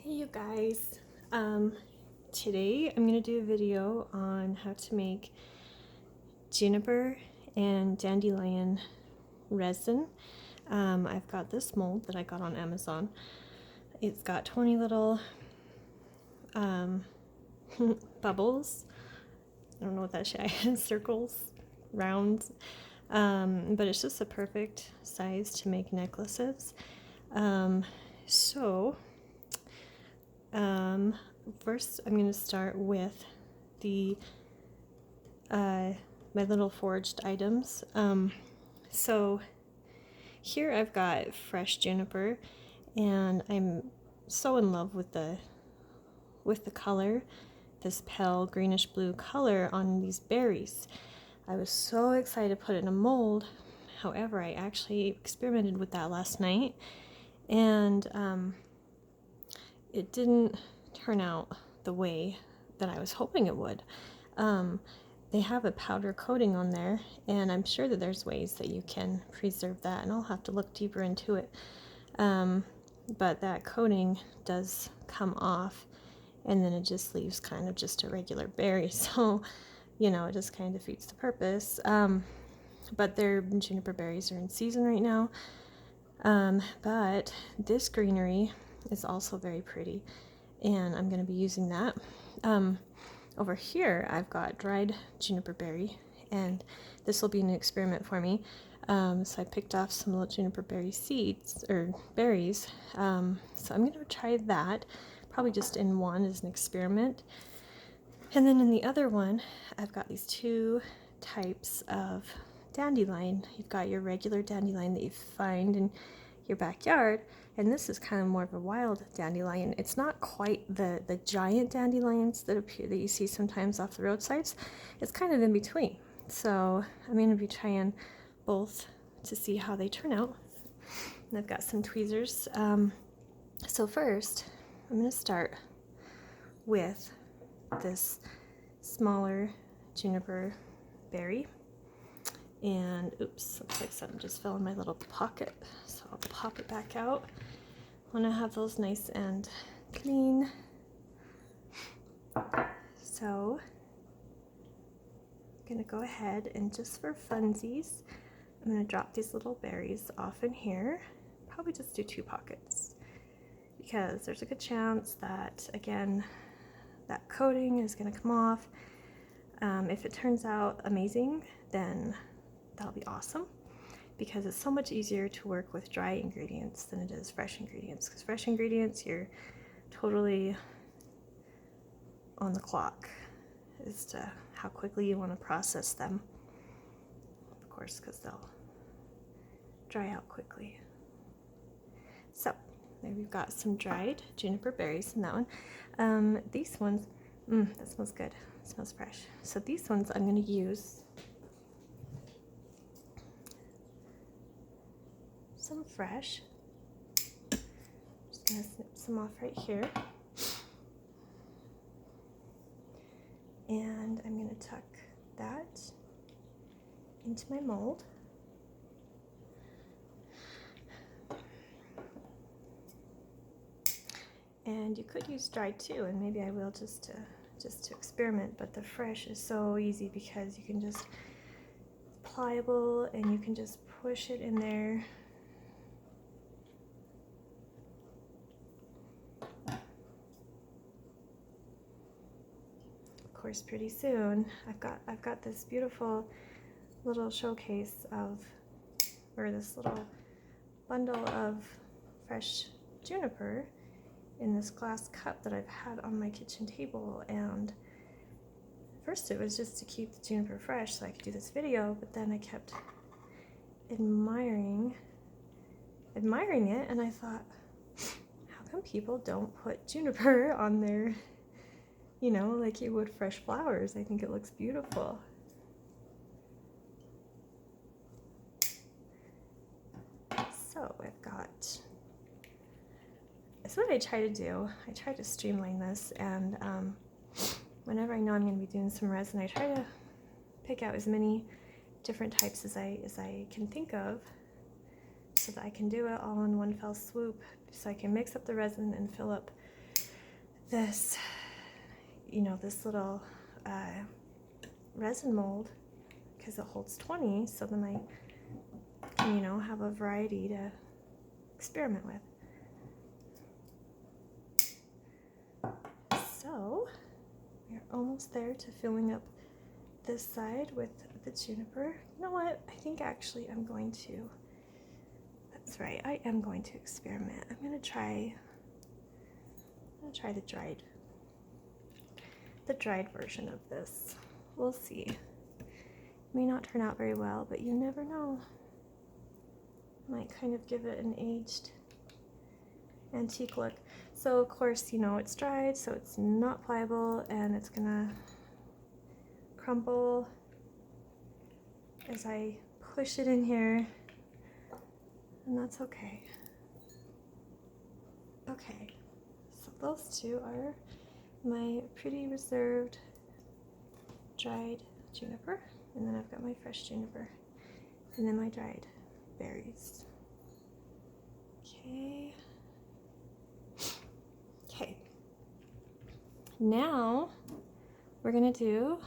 Hey you guys, today I'm going to do a video on how to make juniper and dandelion resin. I've got this mold that I got on Amazon. It's got 20 little bubbles. I don't know what that shit is, circles, rounds, but it's just a perfect size to make necklaces. First I'm going to start with the my little forged items. So here I've got fresh juniper, and I'm so in love with the color, this pale greenish blue color on these berries. I was so excited to put it in a mold. However, I actually experimented with that last night, and it didn't turn out the way that I was hoping it would. They have a powder coating on there, and I'm sure that there's ways that you can preserve that, and I'll have to look deeper into it. But that coating does come off, and then it just leaves kind of just a regular berry. So, you know, it just kind of defeats the purpose. But their juniper berries are in season right now. But this greenery is also very pretty, and I'm going to be using that. Over here I've got dried juniper berry, and this will be an experiment for me. So I picked off some little juniper berry seeds, or berries, so I'm going to try that, probably just in one as an experiment. And then in the other one I've got these two types of dandelion. You've got your regular dandelion that you find in your backyard, and this is kind of more of a wild dandelion. It's not quite the giant dandelions that you see sometimes off the roadsides. It's kind of in between. So I'm going to be trying both to see how they turn out. And I've got some tweezers. So first I'm going to start with this smaller juniper berry. And oops, looks like something just fell in my little pocket, so I'll pop it back out. I want to have those nice and clean. So I'm going to go ahead and, just for funsies, I'm going to drop these little berries off in here. Probably just do 2 pockets, because there's a good chance that, again, that coating is going to come off. If it turns out amazing, then that'll be awesome, because it's so much easier to work with dry ingredients than it is fresh ingredients, because fresh ingredients, you're totally on the clock as to how quickly you want to process them, of course, because they'll dry out quickly. So there we've got some dried juniper berries in that one. These ones, that smells good, it smells fresh. So these ones I'm going to use some fresh. Just gonna snip some off right here, and I'm gonna tuck that into my mold. And you could use dried too, and maybe I will just to experiment. But the fresh is so easy, because you can just, pliable, and you can just push it in there. Of course, pretty soon I've got this beautiful little showcase of, or this little bundle of fresh juniper in this glass cup that I've had on my kitchen table. And first it was just to keep the juniper fresh so I could do this video, but then I kept admiring it, and I thought, how come people don't put juniper on their, you know, like you would fresh flowers? I think it looks beautiful. So I've got, that's what I try to do. I try to streamline this, and whenever I know I'm going to be doing some resin, I try to pick out as many different types as I can think of, so that I can do it all in one fell swoop, so I can mix up the resin and fill up this, you know, this little resin mold, because it holds 20, so then I can, you know, have a variety to experiment with. So we're almost there to filling up this side with the juniper. You know what? I think actually I'm going to, that's right, I am going to experiment. I'm gonna try the dried version of this. We'll see. May not turn out very well, but you never know. Might kind of give it an aged antique look. So of course, you know, it's dried, so it's not pliable, and it's gonna crumble as I push it in here, and that's okay. Okay, so those two are my pretty reserved dried juniper, and then I've got my fresh juniper, and then my dried berries. Okay. Okay. Now we're gonna do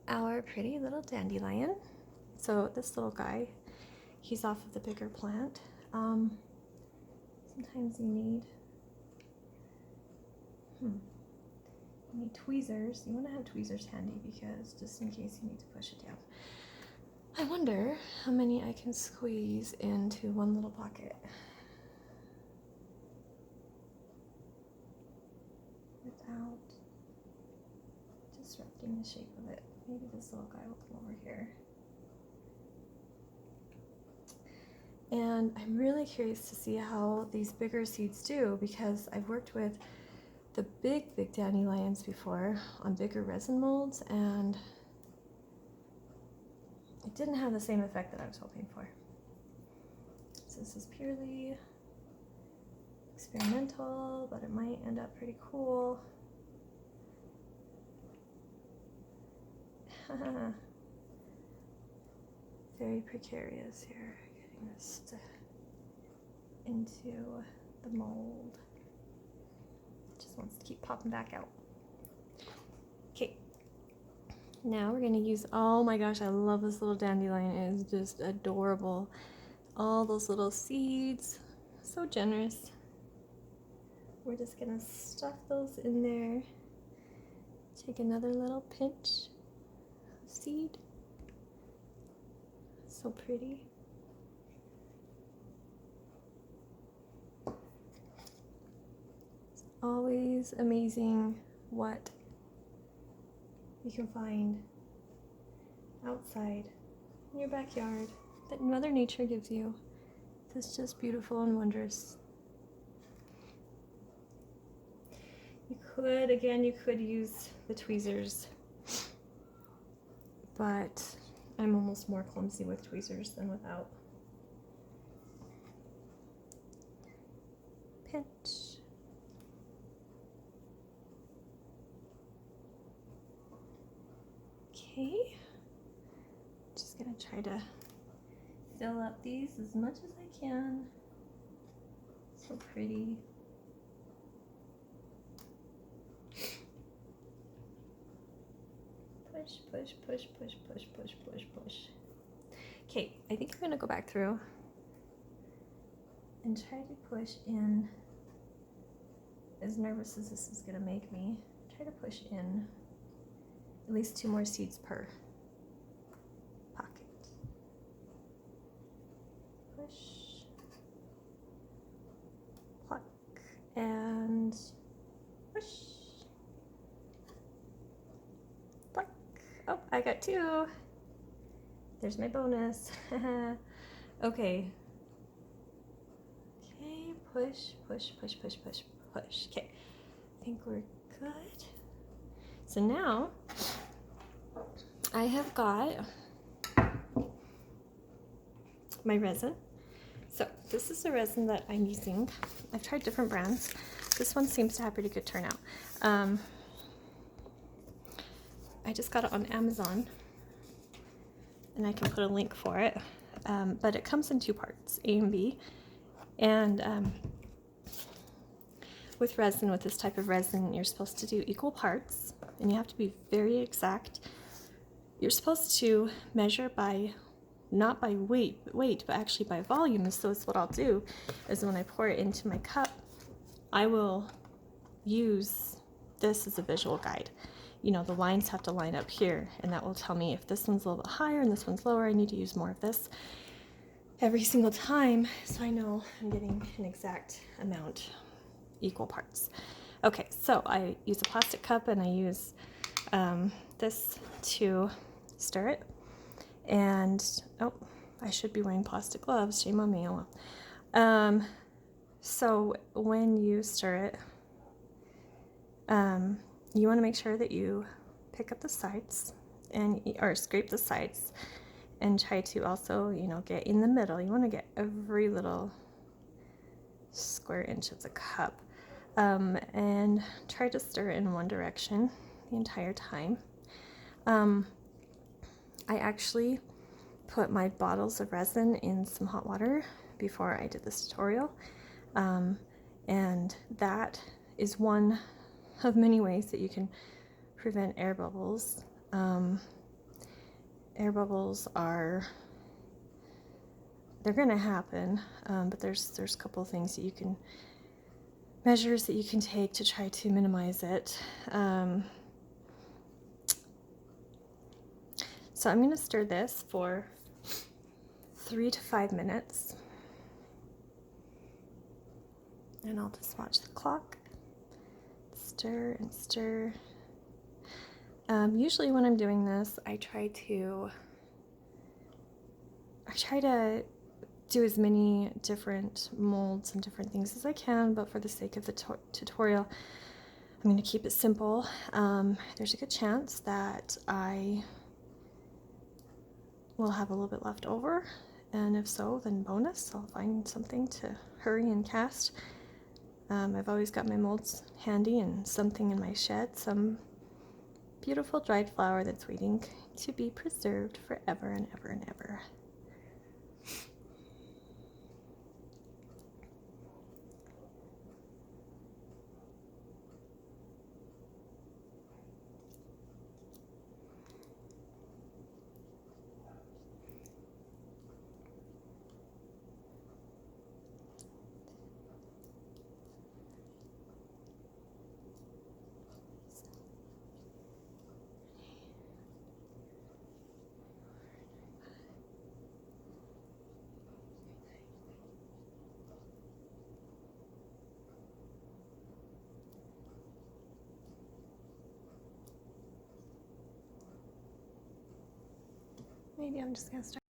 our pretty little dandelion. So this little guy, he's off of the bigger plant. Sometimes you need tweezers. You want to have tweezers handy because just in case you need to push it down. I wonder how many I can squeeze into one little pocket without disrupting the shape of it. Maybe this little guy will come over here. And I'm really curious to see how these bigger seeds do, because I've worked with the big dandelions before on bigger resin molds, and it didn't have the same effect that I was hoping for. So this is purely experimental, but it might end up pretty cool. Very precarious here, getting this into the mold. Just wants to keep popping back out. Okay, now we're gonna use, oh my gosh, I love this little dandelion. It is just adorable. All those little seeds, so generous. We're just gonna stuff those in there. Take another little pinch of seed. So pretty. It's always amazing what you can find outside in your backyard that Mother Nature gives you. It's just beautiful and wondrous. You could use the tweezers, but I'm almost more clumsy with tweezers than without. Pinch. Okay. Just gonna try to fill up these as much as I can. So pretty. Push, push, push, push, push, push, push, push. Okay, I think I'm gonna go back through and try to push in, as nervous as this is gonna make me, try to push in at least 2 more seeds per pocket. Push, pluck, and push. Oh, I got 2. There's my bonus. Okay. Okay, push, push, push, push, push, push. Okay, I think we're good. So now I have got my resin. So this is the resin that I'm using. I've tried different brands. This one seems to have pretty good turnout. I just got it on Amazon, and I can put a link for it, but it comes in 2 parts, A and B, and with resin, with this type of resin, you're supposed to do equal parts, and you have to be very exact. You're supposed to measure by, not by weight, but actually by volume. So it's what I'll do is when I pour it into my cup, I will use this as a visual guide. You know, the lines have to line up here, and that will tell me if this one's a little bit higher and this one's lower, I need to use more of this every single time, so I know I'm getting an exact amount, equal parts. Okay, so I use a plastic cup, and I use this to stir it. And oh, I should be wearing plastic gloves, shame on me. Oh well. So when you stir it, you want to make sure that you pick up the sides or scrape the sides, and try to also, you know, get in the middle. You want to get every little square inch of the cup, and try to stir it in one direction the entire time. I actually put my bottles of resin in some hot water before I did this tutorial, and that is one of many ways that you can prevent air bubbles. Air bubbles they're gonna happen, but there's a couple of things that you can, measures that you can take to try to minimize it. So I'm gonna stir this for 3 to 5 minutes, and I'll just watch the clock. Stir and stir. Usually when I'm doing this, I try to do as many different molds and different things as I can, but for the sake of the tutorial, I'm going to keep it simple. There's a good chance that I will have a little bit left over, and if so, then bonus. I'll find something to hurry and cast. I've always got my molds handy and something in my shed, some beautiful dried flower that's waiting to be preserved forever and ever and ever. Maybe I'm just gonna start